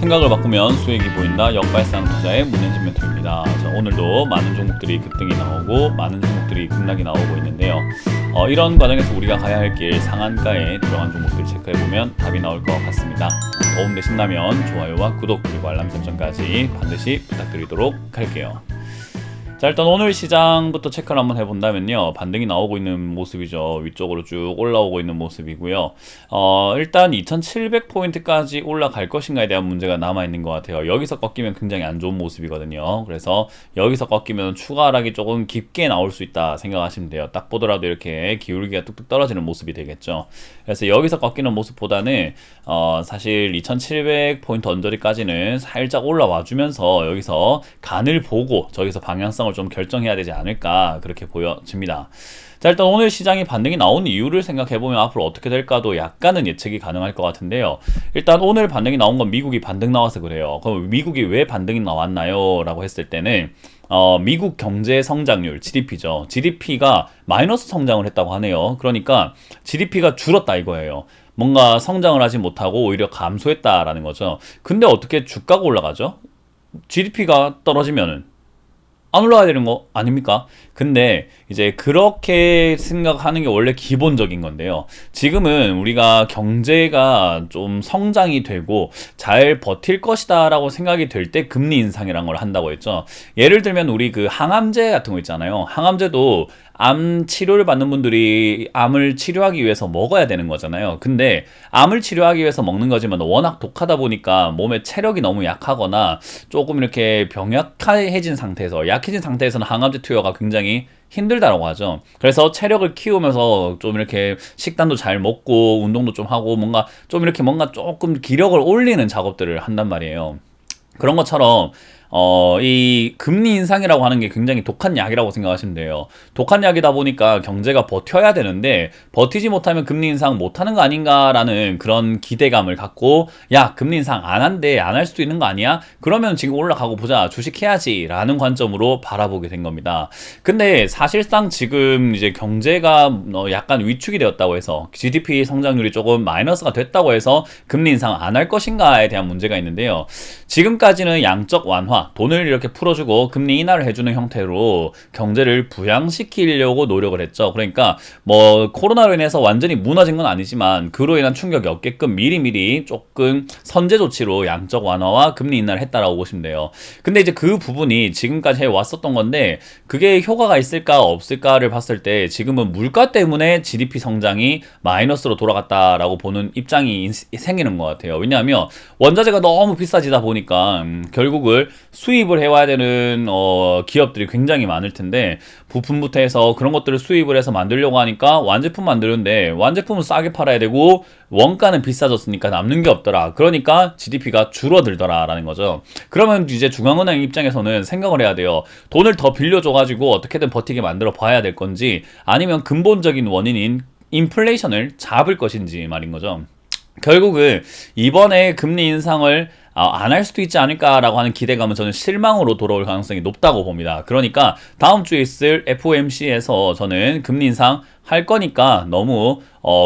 생각을 바꾸면 수익이 보인다. 역발상 투자의 문현진 멘토입니다. 자, 오늘도 많은 종목들이 급등이 나오고 많은 종목들이 급락이 나오고 있는데요. 이런 과정에서 우리가 가야 할 길 상한가에 들어간 종목들 체크해보면 답이 나올 것 같습니다. 도움 되신다면 좋아요와 구독 그리고 알람 설정까지 반드시 부탁드리도록 할게요. 자, 일단 오늘 시장부터 체크를 한번 해본다면요, 반등이 나오고 있는 모습이죠. 위쪽으로 쭉 올라오고 있는 모습이고요. 일단 2700포인트까지 올라갈 것인가에 대한 문제가 남아있는 것 같아요. 여기서 꺾이면 굉장히 안 좋은 모습이거든요. 그래서 여기서 꺾이면 추가 하락이 조금 깊게 나올 수 있다 생각하시면 돼요. 딱 보더라도 이렇게 기울기가 뚝뚝 떨어지는 모습이 되겠죠. 그래서 여기서 꺾이는 모습보다는 사실 2700포인트 언저리까지는 살짝 올라와 주면서 여기서 간을 보고 저기서 방향성을 좀 결정해야 되지 않을까, 그렇게 보여집니다. 자, 일단 오늘 시장이 반등이 나온 이유를 생각해보면 앞으로 어떻게 될까도 약간은 예측이 가능할 것 같은데요. 일단 오늘 반등이 나온 건 미국이 반등 나와서 그래요. 그럼 미국이 왜 반등이 나왔나요? 라고 했을 때는 미국 경제 성장률 GDP죠. GDP가 마이너스 성장을 했다고 하네요. 그러니까 GDP가 줄었다 이거예요. 뭔가 성장을 하지 못하고 오히려 감소했다라는 거죠. 근데 어떻게 주가가 올라가죠? GDP가 떨어지면은 안 올라가야 되는 거 아닙니까? 근데 이제 그렇게 생각하는 게 원래 기본적인 건데요. 지금은 우리가 경제가 좀 성장이 되고 잘 버틸 것이다 라고 생각이 될 때 금리 인상이라는 걸 한다고 했죠. 예를 들면 우리 그 항암제 같은 거 있잖아요. 항암제도 암 치료를 받는 분들이 암을 치료하기 위해서 먹어야 되는 거잖아요. 근데 암을 치료하기 위해서 먹는 거지만 워낙 독하다 보니까 몸에 체력이 너무 약하거나 조금 이렇게 병약해진 상태에서, 약해진 상태에서는 항암제 투여가 굉장히 힘들다라고 하죠. 그래서 체력을 키우면서 좀 이렇게 식단도 잘 먹고 운동도 좀 하고 뭔가 조금 기력을 올리는 작업들을 한단 말이에요. 그런 것처럼 이 금리 인상이라고 하는 게 굉장히 독한 약이라고 생각하시면 돼요. 독한 약이다 보니까 경제가 버텨야 되는데 버티지 못하면 금리 인상 못하는 거 아닌가라는 그런 기대감을 갖고, 야, 금리 인상 안 한대, 안 할 수도 있는 거 아니야? 그러면 지금 올라가고 보자, 주식해야지 라는 관점으로 바라보게 된 겁니다. 근데 사실상 지금 이제 경제가 약간 위축이 되었다고 해서 GDP 성장률이 조금 마이너스가 됐다고 해서 금리 인상 안 할 것인가에 대한 문제가 있는데요. 지금까지는 양적 완화, 돈을 이렇게 풀어주고 금리 인하를 해주는 형태로 경제를 부양시키려고 노력을 했죠. 그러니까 뭐 코로나로 인해서 완전히 무너진 건 아니지만 그로 인한 충격이 없게끔 미리미리 조금 선제 조치로 양적 완화와 금리 인하를 했다라고 보시면 돼요. 근데 이제 그 부분이 지금까지 해왔었던 건데 그게 효과가 있을까 없을까를 봤을 때 지금은 물가 때문에 GDP 성장이 마이너스로 돌아갔다라고 보는 입장이 생기는 것 같아요. 왜냐하면 원자재가 너무 비싸지다 보니까 결국은 수입을 해와야 되는 기업들이 굉장히 많을 텐데 부품부터 해서 그런 것들을 수입을 해서 만들려고 하니까 완제품 만드는데 완제품은 싸게 팔아야 되고 원가는 비싸졌으니까 남는 게 없더라. 그러니까 GDP가 줄어들더라 라는 거죠. 그러면 이제 중앙은행 입장에서는 생각을 해야 돼요. 돈을 더 빌려줘가지고 어떻게든 버티게 만들어 봐야 될 건지, 아니면 근본적인 원인인 인플레이션을 잡을 것인지 말인 거죠. 결국은 이번에 금리 인상을 안 할 수도 있지 않을까라고 하는 기대감은 저는 실망으로 돌아올 가능성이 높다고 봅니다. 그러니까 다음 주에 있을 FOMC에서 저는 금리 인상 할 거니까 너무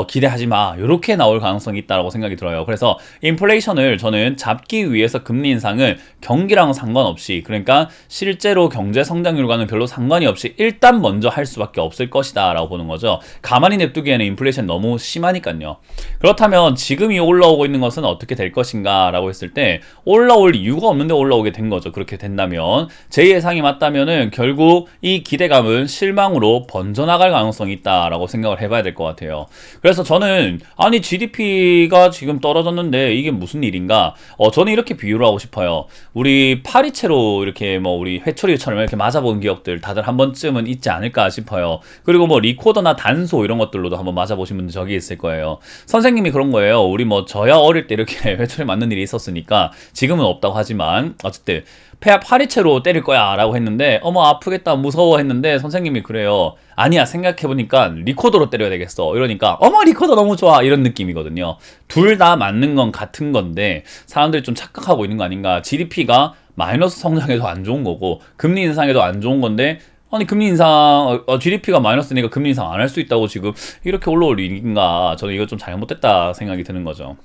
기대하지 마, 이렇게 나올 가능성이 있다고 생각이 들어요. 그래서 인플레이션을 저는 잡기 위해서 금리 인상은 경기랑 상관없이, 그러니까 실제로 경제 성장률과는 별로 상관이 없이 일단 먼저 할 수밖에 없을 것이다 라고 보는 거죠. 가만히 냅두기에는 인플레이션 너무 심하니까요. 그렇다면 지금이 올라오고 있는 것은 어떻게 될 것인가 라고 했을 때 올라올 이유가 없는데 올라오게 된 거죠. 그렇게 된다면, 제 예상이 맞다면은 결국 이 기대감은 실망으로 번져나갈 가능성이 있다 라고 생각을 해봐야 될 것 같아요. 그래서 저는 아니 GDP가 지금 떨어졌는데 이게 무슨 일인가, 저는 이렇게 비유를 하고 싶어요. 우리 파리채로 이렇게 뭐 우리 회초리처럼 이렇게 맞아본 기억들 다들 한 번쯤은 있지 않을까 싶어요. 그리고 뭐 리코더나 단소 이런 것들로도 한번 맞아보신 분들 저기 있을 거예요. 선생님이 그런 거예요. 우리 뭐 저야 어릴 때 이렇게 회초리 맞는 일이 있었으니까 지금은 없다고 하지만 어쨌든 파리채로 때릴 거야 라고 했는데 어머 아프겠다 무서워 했는데 선생님이 그래요. 아니야, 생각해보니까 리코더로 때려야 되겠어 이러니까 어머 리코더 너무 좋아 이런 느낌이거든요. 둘 다 맞는 건 같은 건데 사람들이 좀 착각하고 있는 거 아닌가. GDP가 마이너스 성장에도 안 좋은 거고 금리 인상에도 안 좋은 건데, 아니 금리 인상 GDP가 마이너스니까 금리 인상 안 할 수 있다고 지금 이렇게 올라올 일인가. 저는 이거 좀 잘못됐다 생각이 드는 거죠.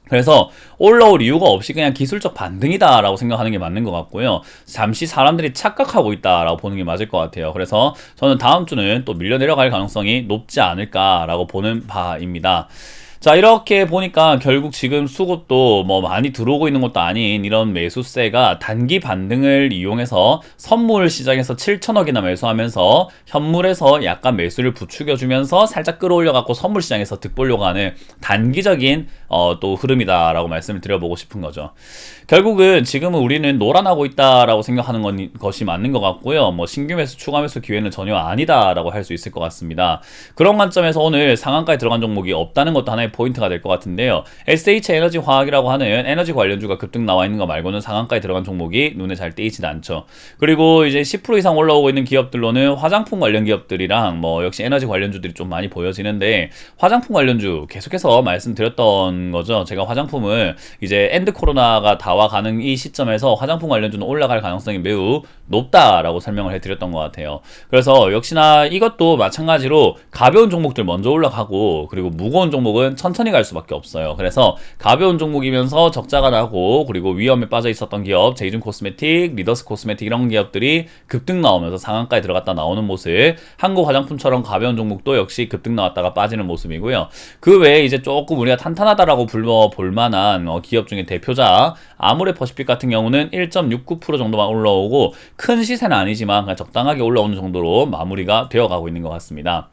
그래서 올라올 이유가 없이 그냥 기술적 반등이다라고 생각하는 게 맞는 것 같고요. 잠시 사람들이 착각하고 있다라고 보는 게 맞을 것 같아요. 그래서 저는 다음 주는 또 밀려 내려갈 가능성이 높지 않을까라고 보는 바입니다. 자, 이렇게 보니까 결국 지금 수급도 뭐 많이 들어오고 있는 것도 아닌 이런 매수세가 단기 반등을 이용해서 선물 시장에서 7천억이나 매수하면서 현물에서 약간 매수를 부추겨주면서 살짝 끌어올려갖고 선물 시장에서 득보려고 하는 단기적인 또 흐름이다라고 말씀을 드려보고 싶은 거죠. 결국은 지금은 우리는 놀아나고 있다라고 생각하는 것이 맞는 것 같고요. 뭐 신규 매수, 추가 매수 기회는 전혀 아니다라고 할 수 있을 것 같습니다. 그런 관점에서 오늘 상한가에 들어간 종목이 없다는 것도 하나의 포인트가 될 것 같은데요. SH 에너지 화학이라고 하는 에너지 관련주가 급등 나와 있는 거 말고는 상한가에 들어간 종목이 눈에 잘 띄진 않죠. 그리고 이제 10% 이상 올라오고 있는 기업들로는 화장품 관련 기업들이랑 뭐 역시 에너지 관련주들이 좀 많이 보여지는데, 화장품 관련주 계속해서 말씀드렸던 거죠. 제가 화장품을 이제 엔드 코로나가 다 와가는 이 시점에서 화장품 관련주는 올라갈 가능성이 매우 높다라고 설명을 해드렸던 것 같아요. 그래서 역시나 이것도 마찬가지로 가벼운 종목들 먼저 올라가고, 그리고 무거운 종목은 천천히 갈 수밖에 없어요. 그래서 가벼운 종목이면서 적자가 나고, 그리고 위험에 빠져 있었던 기업, 제이준 코스메틱, 리더스 코스메틱 이런 기업들이 급등 나오면서 상한가에 들어갔다 나오는 모습, 한국 화장품처럼 가벼운 종목도 역시 급등 나왔다가 빠지는 모습이고요. 그 외에 이제 조금 우리가 탄탄하다라고 불러볼 만한 기업 중에 대표자 아모레퍼시픽 같은 경우는 1.69% 정도만 올라오고, 큰 시세는 아니지만 그냥 적당하게 올라오는 정도로 마무리가 되어가고 있는 것 같습니다.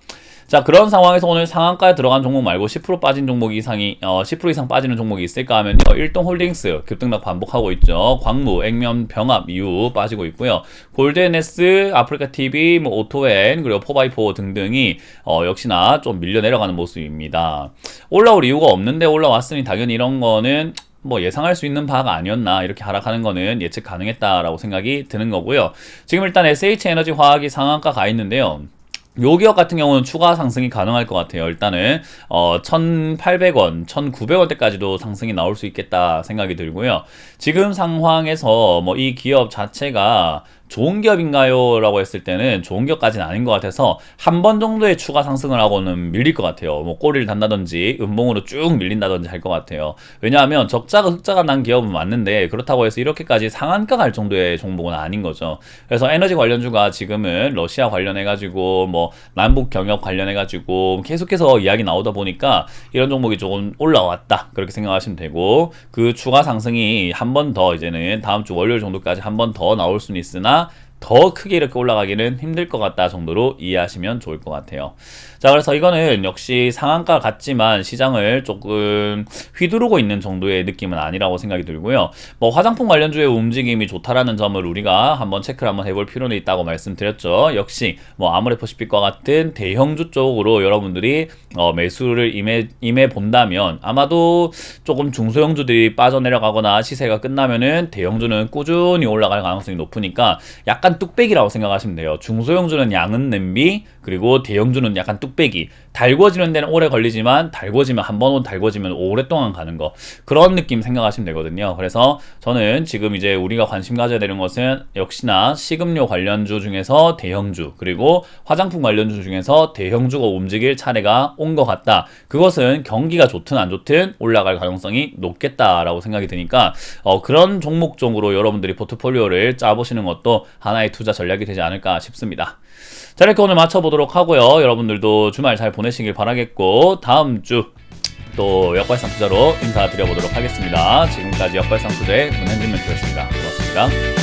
자, 그런 상황에서 오늘 상한가에 들어간 종목 말고 10% 빠진 종목 이상이 10% 이상 빠지는 종목이 있을까 하면요, 일동홀딩스 급등락 반복하고 있죠. 광무, 액면, 병합 이후 빠지고 있고요. 골드NS, 아프리카TV, 뭐 오토엔, 그리고 포바이포 등등이 역시나 좀 밀려 내려가는 모습입니다. 올라올 이유가 없는데 올라왔으니 당연히 이런 거는 뭐 예상할 수 있는 바가 아니었나, 이렇게 하락하는 거는 예측 가능했다라고 생각이 드는 거고요. 지금 일단 SH에너지 화학이 상한가 가 있는데요. 요 기업 같은 경우는 추가 상승이 가능할 것 같아요. 일단은 1,800원, 1,900원대까지도 상승이 나올 수 있겠다 생각이 들고요. 지금 상황에서 뭐 이 기업 자체가 좋은 기업인가요? 라고 했을 때는 좋은 기업까지는 아닌 것 같아서 한 번 정도의 추가 상승을 하고는 밀릴 것 같아요. 뭐 꼬리를 단다든지 음봉으로 쭉 밀린다든지 할 것 같아요. 왜냐하면 적자가 흑자가 난 기업은 맞는데, 그렇다고 해서 이렇게까지 상한가 갈 정도의 종목은 아닌 거죠. 그래서 에너지 관련주가 지금은 러시아 관련해가지고 뭐 남북 경협 관련해가지고 계속해서 이야기 나오다 보니까 이런 종목이 조금 올라왔다, 그렇게 생각하시면 되고, 그 추가 상승이 한 번 더 이제는 다음 주 월요일 정도까지 한 번 더 나올 수는 있으나 더 크게 이렇게 올라가기는 힘들 것 같다 정도로 이해하시면 좋을 것 같아요. 자, 그래서 이거는 역시 상한가 같지만 시장을 조금 휘두르고 있는 정도의 느낌은 아니라고 생각이 들고요. 뭐 화장품 관련주의 움직임이 좋다라는 점을 우리가 한번 체크를 한번 해볼 필요는 있다고 말씀드렸죠. 역시 뭐 아모레퍼시픽과 같은 대형주 쪽으로 여러분들이 매수를 임해 본다면 아마도 조금 중소형주들이 빠져내려가거나 시세가 끝나면은 대형주는 꾸준히 올라갈 가능성이 높으니까 약간 뚝배기라고 생각하시면 돼요. 중소형주는 양은 냄비, 그리고 대형주는 약간 뚝배기. 달궈지는 데는 오래 걸리지만 달궈지면 한 번 달궈지면 오랫동안 가는 거, 그런 느낌 생각하시면 되거든요. 그래서 저는 지금 이제 우리가 관심 가져야 되는 것은 역시나 식음료 관련주 중에서 대형주, 그리고 화장품 관련주 중에서 대형주가 움직일 차례가 온 것 같다. 그것은 경기가 좋든 안 좋든 올라갈 가능성이 높겠다라고 생각이 드니까 그런 종목 쪽으로 여러분들이 포트폴리오를 짜보시는 것도 하나의 투자 전략이 되지 않을까 싶습니다. 자, 이렇게 오늘 마쳐보도록 하고요. 여러분들도 주말 잘 보내시길 바라겠고, 다음 주 또 역발상 투자로 인사드려보도록 하겠습니다. 지금까지 역발상 투자의 문현진 멘토였습니다. 고맙습니다.